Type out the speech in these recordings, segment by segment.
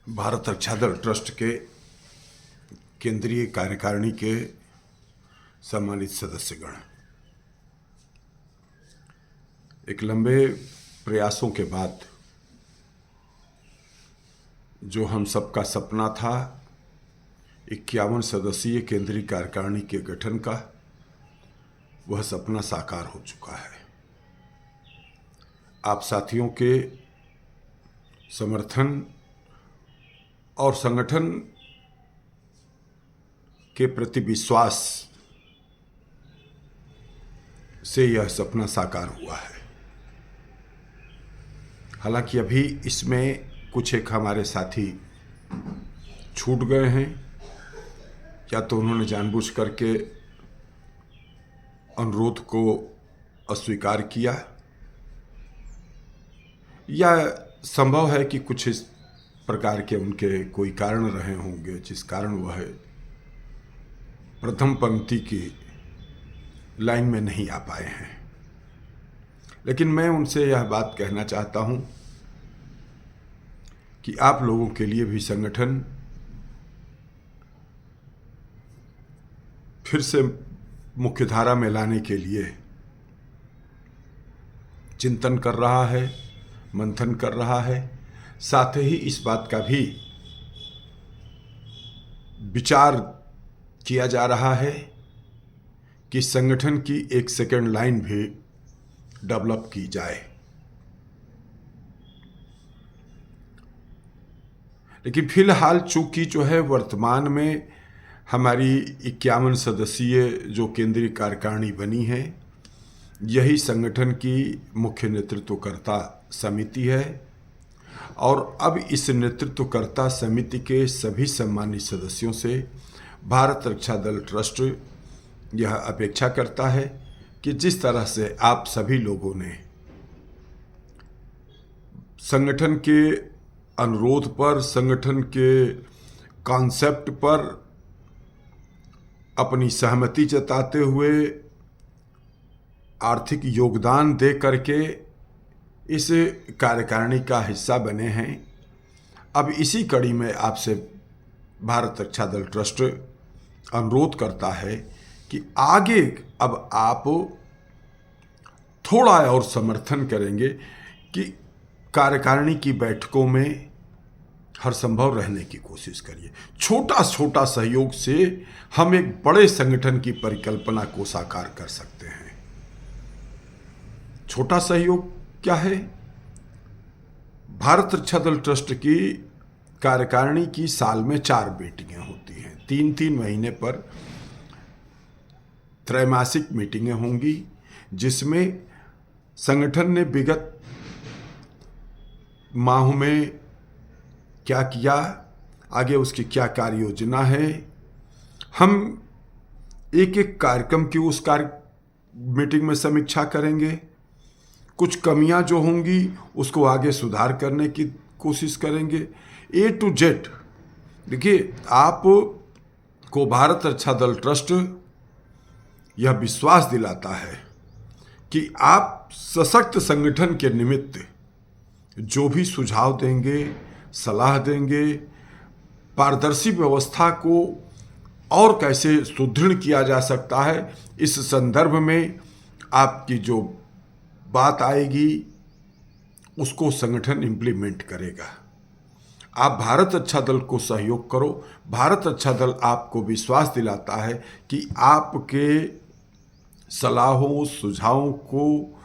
भारत रक्षा दल ट्रस्ट के केंद्रीय कार्यकारिणी के सम्मानित सदस्यगण, एक लंबे प्रयासों के बाद जो हम सबका सपना था 51 सदस्यीय केंद्रीय कार्यकारिणी के गठन का, वह सपना साकार हो चुका है। आप साथियों के समर्थन और संगठन के प्रति विश्वास से यह सपना साकार हुआ है। हालांकि अभी इसमें कुछ एक हमारे साथी छूट गए हैं, या तो उन्होंने जानबूझ करके अनुरोध को अस्वीकार किया, या संभव है कि कुछ इस प्रकार के उनके कोई कारण रहे होंगे जिस कारण वह प्रथम पंक्ति की लाइन में नहीं आ पाए हैं। लेकिन मैं उनसे यह बात कहना चाहता हूं कि आप लोगों के लिए भी संगठन फिर से मुख्यधारा में लाने के लिए चिंतन कर रहा है, मंथन कर रहा है। साथ ही इस बात का भी विचार किया जा रहा है कि संगठन की एक सेकंड लाइन भी डेवलप की जाए। लेकिन फिलहाल चूंकि जो है वर्तमान में हमारी 51 सदस्यीय जो केंद्रीय कार्यकारिणी बनी है, यही संगठन की मुख्य नेतृत्वकर्ता समिति है, और अब इस नेतृत्वकर्ता समिति के सभी सम्मानित सदस्यों से भारत रक्षा दल ट्रस्ट यह अपेक्षा करता है कि जिस तरह से आप सभी लोगों ने संगठन के अनुरोध पर, संगठन के कॉन्सेप्ट पर अपनी सहमति जताते हुए आर्थिक योगदान दे करके इस कार्यकारिणी का हिस्सा बने हैं, अब इसी कड़ी में आपसे भारत रक्षा दल ट्रस्ट अनुरोध करता है कि आगे अब आप थोड़ा और समर्थन करेंगे कि कार्यकारिणी की बैठकों में हर संभव रहने की कोशिश करिए। छोटा छोटा सहयोग से हम एक बड़े संगठन की परिकल्पना को साकार कर सकते हैं। छोटा सहयोग क्या है? भारत रक्षा दल ट्रस्ट की कार्यकारिणी की साल में 4 मीटिंगें होती हैं। 3-3 महीने पर त्रैमासिक मीटिंगें होंगी, जिसमें संगठन ने विगत माह में क्या किया, आगे उसकी क्या कार्य योजना है, हम एक एक कार्यक्रम की उस मीटिंग में समीक्षा करेंगे। कुछ कमियां जो होंगी उसको आगे सुधार करने की कोशिश करेंगे। A to Z। देखिए, आप को भारत रक्षा दल ट्रस्ट यह विश्वास दिलाता है कि आप सशक्त संगठन के निमित्त जो भी सुझाव देंगे, सलाह देंगे, पारदर्शी व्यवस्था को और कैसे सुदृढ़ किया जा सकता है, इस संदर्भ में आपकी जो बात आएगी उसको संगठन इम्प्लीमेंट करेगा। आप भारत रक्षा दल को सहयोग करो। भारत रक्षा दल आपको विश्वास दिलाता है कि आपके सलाहों, सुझावों को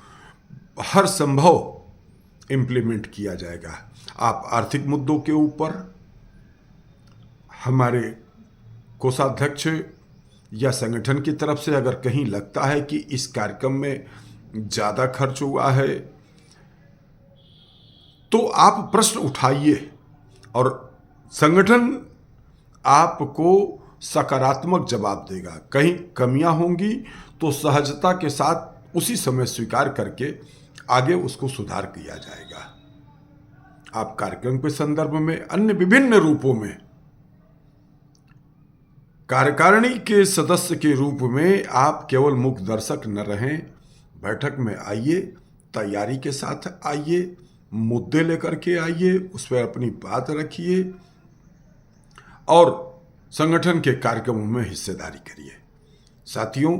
हर संभव इम्प्लीमेंट किया जाएगा। आप आर्थिक मुद्दों के ऊपर हमारे कोषाध्यक्ष या संगठन की तरफ से अगर कहीं लगता है कि इस कार्यक्रम में ज़्यादा खर्च हुआ है, तो आप प्रश्न उठाइए और संगठन आपको सकारात्मक जवाब देगा। कहीं कमियां होंगी तो सहजता के साथ उसी समय स्वीकार करके आगे उसको सुधार किया जाएगा। आप कार्यक्रम के संदर्भ में अन्य विभिन्न रूपों में कार्यकारिणी के सदस्य के रूप में आप केवल मुख्य दर्शक न रहें, बैठक में आइए, तैयारी के साथ आइए, मुद्दे लेकर के आइए, उस पर अपनी बात रखिए, और संगठन के कार्यक्रमों में हिस्सेदारी करिए। साथियों,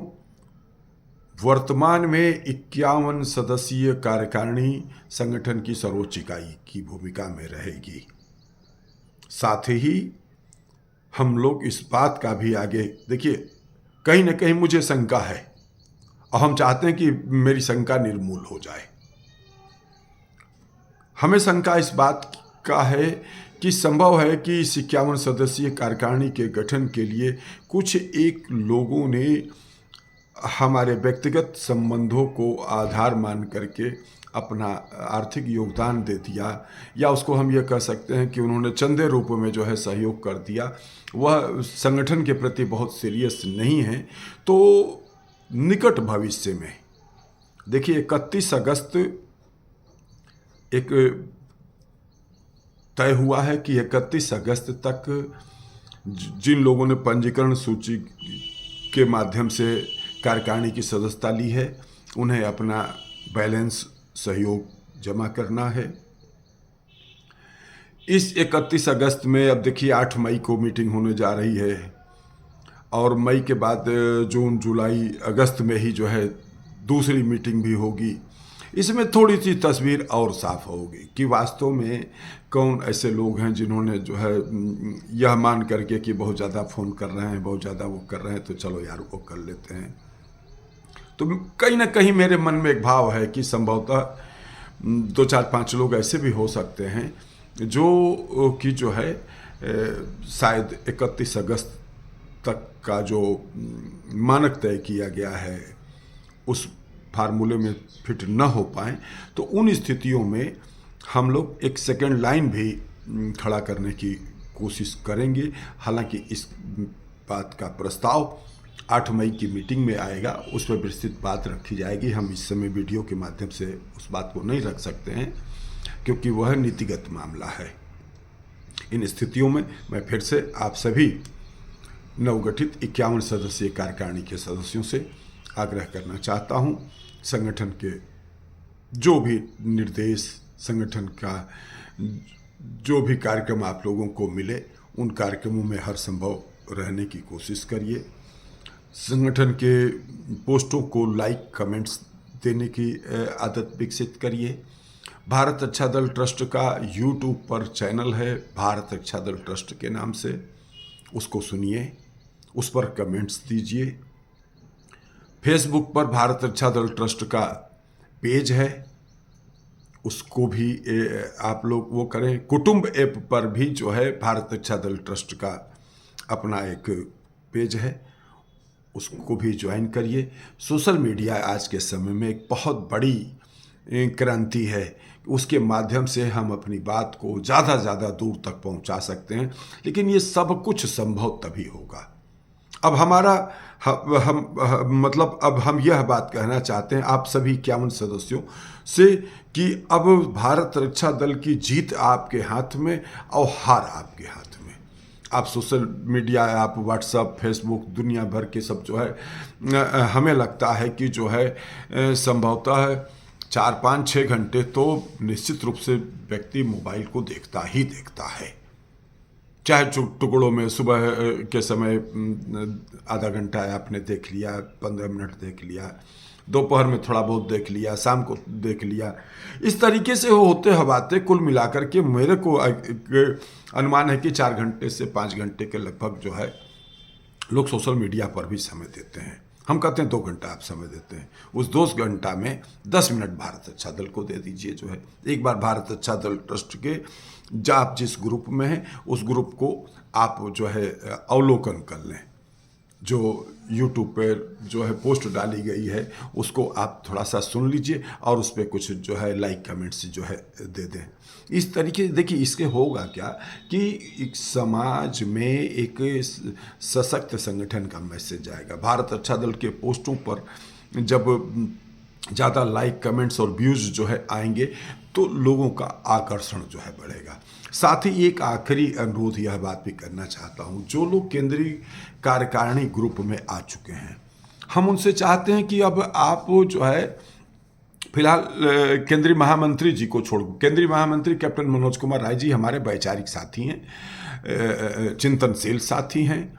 वर्तमान में 51 सदस्यीय कार्यकारिणी संगठन की सर्वोच्च इकाई की भूमिका में रहेगी। साथ ही हम लोग इस बात का भी आगे, देखिए कहीं ना कहीं मुझे शंका है और हम चाहते हैं कि मेरी शंका निर्मूल हो जाए। हमें शंका इस बात का है कि संभव है कि इस 51 सदस्यीय कार्यकारिणी के गठन के लिए कुछ एक लोगों ने हमारे व्यक्तिगत संबंधों को आधार मान करके अपना आर्थिक योगदान दे दिया, या उसको हम ये कह सकते हैं कि उन्होंने चंदे रूप में जो है सहयोग कर दिया, वह संगठन के प्रति बहुत सीरियस नहीं है। तो निकट भविष्य में देखिए 31 अगस्त एक तय हुआ है कि 31 अगस्त तक जिन लोगों ने पंजीकरण सूची के माध्यम से कार्यकारिणी की सदस्यता ली है, उन्हें अपना बैलेंस सहयोग जमा करना है। इस 31 अगस्त में अब देखिए 8 मई को मीटिंग होने जा रही है और मई के बाद जून, जुलाई, अगस्त में ही जो है दूसरी मीटिंग भी होगी। इसमें थोड़ी सी तस्वीर और साफ होगी कि वास्तव में कौन ऐसे लोग हैं जिन्होंने जो है यह मान करके कि बहुत ज़्यादा फ़ोन कर रहे हैं, बहुत ज़्यादा वो कर रहे हैं, तो चलो यार वो कर लेते हैं। तो कहीं ना कहीं मेरे मन में एक भाव है कि संभवतः 2, 4, 5 लोग ऐसे भी हो सकते हैं जो कि जो है शायद 31 अगस्त तक का जो मानक तय किया गया है उस फार्मूले में फिट न हो पाए। तो उन स्थितियों में हम लोग एक सेकेंड लाइन भी खड़ा करने की कोशिश करेंगे। हालांकि इस बात का प्रस्ताव 8 मई की मीटिंग में आएगा, उस पर विस्तृत बात रखी जाएगी। हम इस समय वीडियो के माध्यम से उस बात को नहीं रख सकते हैं क्योंकि वह नीतिगत मामला है। इन स्थितियों में मैं फिर से आप सभी नवगठित 51 सदस्यीय कार्यकारिणी के सदस्यों से आग्रह करना चाहता हूं, संगठन के जो भी निर्देश, संगठन का जो भी कार्यक्रम आप लोगों को मिले, उन कार्यक्रमों में हर संभव रहने की कोशिश करिए। संगठन के पोस्टों को लाइक, कमेंट्स देने की आदत विकसित करिए। भारत अच्छा दल ट्रस्ट का यूट्यूब पर चैनल है, भारत अच्छा दल ट्रस्ट के नाम से, उसको सुनिए, उस पर कमेंट्स दीजिए। फेसबुक पर भारत अच्छा दल ट्रस्ट का पेज है, उसको भी आप लोग वो करें। कुटुंब ऐप पर भी जो है भारत अच्छा दल ट्रस्ट का अपना एक पेज है, उसको भी ज्वाइन करिए। सोशल मीडिया आज के समय में एक बहुत बड़ी क्रांति है, उसके माध्यम से हम अपनी बात को ज़्यादा से ज़्यादा दूर तक पहुंचा सकते हैं। लेकिन ये सब कुछ संभव तभी होगा। अब हमारा मतलब अब हम यह बात कहना चाहते हैं आप सभी 51 सदस्यों से कि अब भारत रक्षा दल की जीत आपके हाथ में और हार आपके हाथ में। आप सोशल मीडिया, आप व्हाट्सएप, फेसबुक, दुनिया भर के सब जो है, हमें लगता है कि जो है संभवतः 4, 5, 6 घंटे तो निश्चित रूप से व्यक्ति मोबाइल को देखता ही देखता है। चाहे टुकड़ों में सुबह के समय आधा घंटा आपने देख लिया, 15 मिनट देख लिया, दोपहर में थोड़ा बहुत देख लिया, शाम को देख लिया, इस तरीके से होते हवाते कुल मिलाकर के मेरे को अनुमान है कि 4 घंटे से 5 घंटे के लगभग जो है लोग सोशल मीडिया पर भी समय देते हैं। हम कहते हैं 2 घंटा आप समय देते हैं, उस 2 घंटा में 10 मिनट भारत अच्छा दल को दे दीजिए। जो है एक बार भारत अच्छा दल ट्रस्ट के आप जिस ग्रुप में हैं उस ग्रुप को आप जो है अवलोकन कर लें। जो यूट्यूब पर जो है पोस्ट डाली गई है उसको आप थोड़ा सा सुन लीजिए और उस पर कुछ जो है लाइक, कमेंट्स जो है दे दें। इस तरीके से देखिए इसके होगा क्या कि एक समाज में एक सशक्त संगठन का मैसेज आएगा। भारत अच्छा दल के पोस्टों पर जब ज़्यादा लाइक, कमेंट्स और व्यूज़ जो है आएंगे तो लोगों का आकर्षण जो है बढ़ेगा। साथ ही एक आखिरी अनुरोध यह बात भी करना चाहता हूँ, जो लोग केंद्रीय कार्यकारिणी ग्रुप में आ चुके हैं, हम उनसे चाहते हैं कि अब आप जो है फिलहाल केंद्रीय महामंत्री जी को छोड़, केंद्रीय महामंत्री कैप्टन मनोज कुमार राय जी हमारे वैचारिक साथी हैं, चिंतनशील साथी हैं।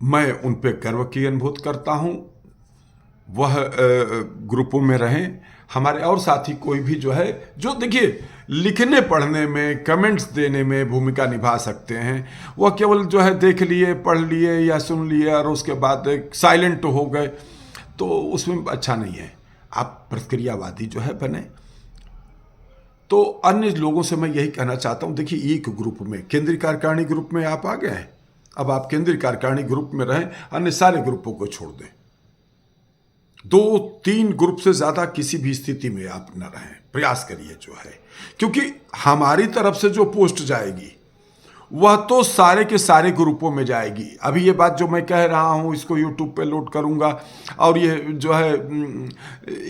मैं उन पे गर्व की अनुभूत करता हूं। वह ग्रुपों में रहें। हमारे और साथी कोई भी जो है, जो देखिए लिखने पढ़ने में, कमेंट्स देने में भूमिका निभा सकते हैं, वह केवल जो है देख लिए, पढ़ लिए या सुन लिए और उसके बाद साइलेंट हो गए, तो उसमें अच्छा नहीं है। आप प्रतिक्रियावादी जो है बने। तो अन्य लोगों से मैं यही कहना चाहता हूं, देखिए एक ग्रुप में, केंद्रीय कार्यकारिणी ग्रुप में आप आ गए हैं, अब आप केंद्रीय कार्यकारिणी ग्रुप में रहें, अन्य सारे ग्रुपों को छोड़ दें। 2-3 ग्रुप से ज्यादा किसी भी स्थिति में आप न रहें, प्रयास करिए जो है, क्योंकि हमारी तरफ से जो पोस्ट जाएगी वह तो सारे के सारे ग्रुपों में जाएगी। अभी ये बात जो मैं कह रहा हूं इसको यूट्यूब पे लोड करूंगा, और ये जो है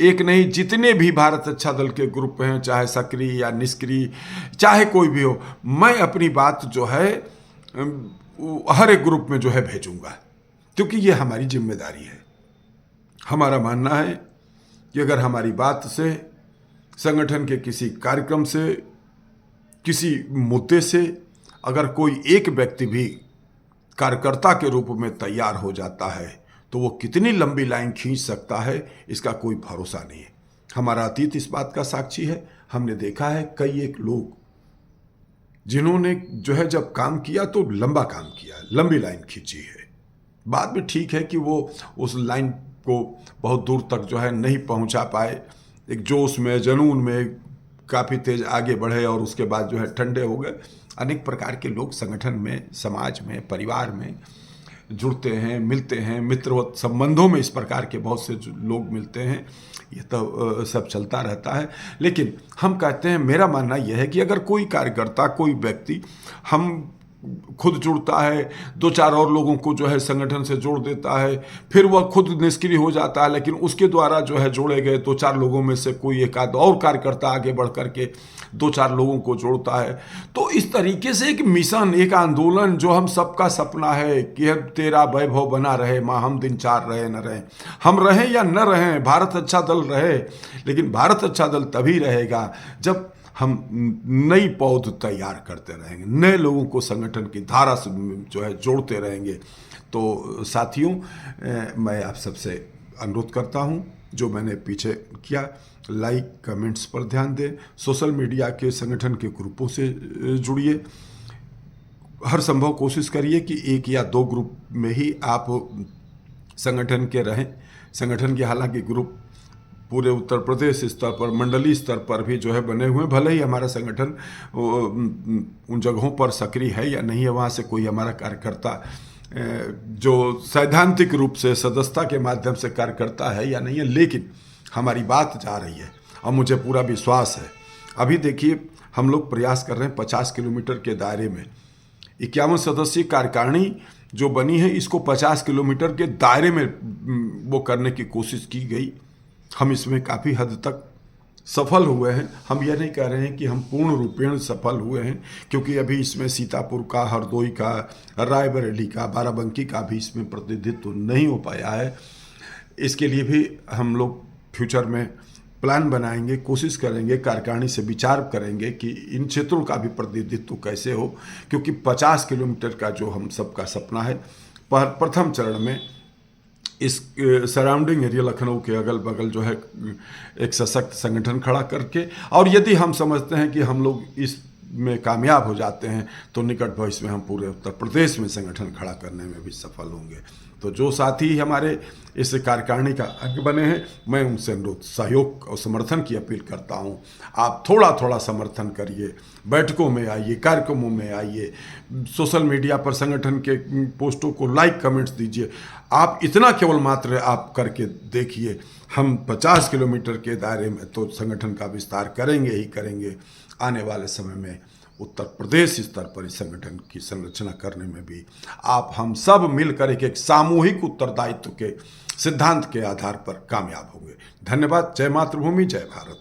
एक नहीं, जितने भी भारत अच्छा दल के ग्रुप हैं, चाहे सक्रिय या निष्क्रिय, चाहे कोई भी हो, मैं अपनी बात जो है हर एक ग्रुप में जो है भेजूंगा, क्योंकि ये हमारी जिम्मेदारी है। हमारा मानना है कि अगर हमारी बात से, संगठन के किसी कार्यक्रम से, किसी मुद्दे से अगर कोई एक व्यक्ति भी कार्यकर्ता के रूप में तैयार हो जाता है, तो वो कितनी लंबी लाइन खींच सकता है, इसका कोई भरोसा नहीं है। हमारा अतीत इस बात का साक्षी है। हमने देखा है कई एक लोग जिन्होंने जो है जब काम किया तो लंबा काम किया, लंबी लाइन खींची है। बाद में ठीक है कि वो उस लाइन को बहुत दूर तक जो है नहीं पहुंचा पाए, एक जोश में, जुनून में काफ़ी तेज आगे बढ़े और उसके बाद जो है ठंडे हो गए। अनेक प्रकार के लोग संगठन में, समाज में, परिवार में जुड़ते हैं, मिलते हैं, मित्रवत संबंधों में इस प्रकार के बहुत से लोग मिलते हैं। ये तो सब चलता रहता है। लेकिन हम कहते हैं, मेरा मानना यह है कि अगर कोई कार्यकर्ता, कोई व्यक्ति हम खुद जुड़ता है, 2-4 और लोगों को जो है संगठन से जोड़ देता है, फिर वह खुद निष्क्रिय हो जाता है, लेकिन उसके द्वारा जो है जोड़े गए 2-4 लोगों में से कोई एक आध और कार्यकर्ता आगे बढ़ करके 2-4 लोगों को जोड़ता है, तो इस तरीके से एक मिशन, एक आंदोलन जो हम सबका सपना है कि तेरा वैभव बना रहे, माँ हम दिन 4 रहे न रहे, हम रहें या न रहें, भारत अच्छा दल रहे। लेकिन भारत अच्छा दल तभी रहेगा जब हम नई पौध तैयार करते रहेंगे, नए लोगों को संगठन की धारा से जो है जोड़ते रहेंगे। तो साथियों, मैं आप सबसे अनुरोध करता हूं, जो मैंने पीछे किया, लाइक कमेंट्स पर ध्यान दें, सोशल मीडिया के संगठन के ग्रुपों से जुड़िए, हर संभव कोशिश करिए कि 1 या 2 ग्रुप में ही आप संगठन के रहें। संगठन के हालांकि ग्रुप पूरे उत्तर प्रदेश स्तर पर, मंडलीय स्तर पर भी जो है बने हुए, भले ही हमारा संगठन उन जगहों पर सक्रिय है या नहीं है, वहाँ से कोई हमारा कार्यकर्ता जो सैद्धांतिक रूप से सदस्यता के माध्यम से कार्य करता है या नहीं है, लेकिन हमारी बात जा रही है और मुझे पूरा विश्वास है। अभी देखिए हम लोग प्रयास कर रहे हैं 50 किलोमीटर के दायरे में, 51 सदस्यीय कार्यकारिणी जो बनी है, इसको 50 किलोमीटर के दायरे में वो करने की कोशिश की गई। हम इसमें काफ़ी हद तक सफल हुए हैं। हम यह नहीं कह रहे हैं कि हम पूर्ण रूपेण सफल हुए हैं, क्योंकि अभी इसमें सीतापुर का, हरदोई का, रायबरेली का, बाराबंकी का भी इसमें प्रतिनिधित्व नहीं हो पाया है। इसके लिए भी हम लोग फ्यूचर में प्लान बनाएंगे, कोशिश करेंगे, कार्यकारिणी से विचार करेंगे कि इन क्षेत्रों का भी प्रतिनिधित्व कैसे हो, क्योंकि 50 किलोमीटर का जो हम सबका सपना है, प्रथम चरण में इस सराउंडिंग एरिया लखनऊ के अगल बगल जो है एक सशक्त संगठन खड़ा करके, और यदि हम समझते हैं कि हम लोग इसमें कामयाब हो जाते हैं तो निकट भविष्य में हम पूरे उत्तर प्रदेश में संगठन खड़ा करने में भी सफल होंगे। तो जो साथी हमारे इस कार्यकारिणी का अंग बने हैं, मैं उनसे अनुरोध, सहयोग और समर्थन की अपील करता हूं। आप थोड़ा थोड़ा समर्थन करिए, बैठकों में आइए, कार्यक्रमों में आइए, सोशल मीडिया पर संगठन के पोस्टों को लाइक कमेंट्स दीजिए। आप इतना केवल मात्र आप करके देखिए, हम 50 किलोमीटर के दायरे में तो संगठन का विस्तार करेंगे ही करेंगे। आने वाले समय में उत्तर प्रदेश स्तर पर इस संगठन की संरचना करने में भी आप हम सब मिलकर एक सामूहिक उत्तरदायित्व के सिद्धांत के आधार पर कामयाब होंगे। धन्यवाद। जय मातृभूमि, जय भारत।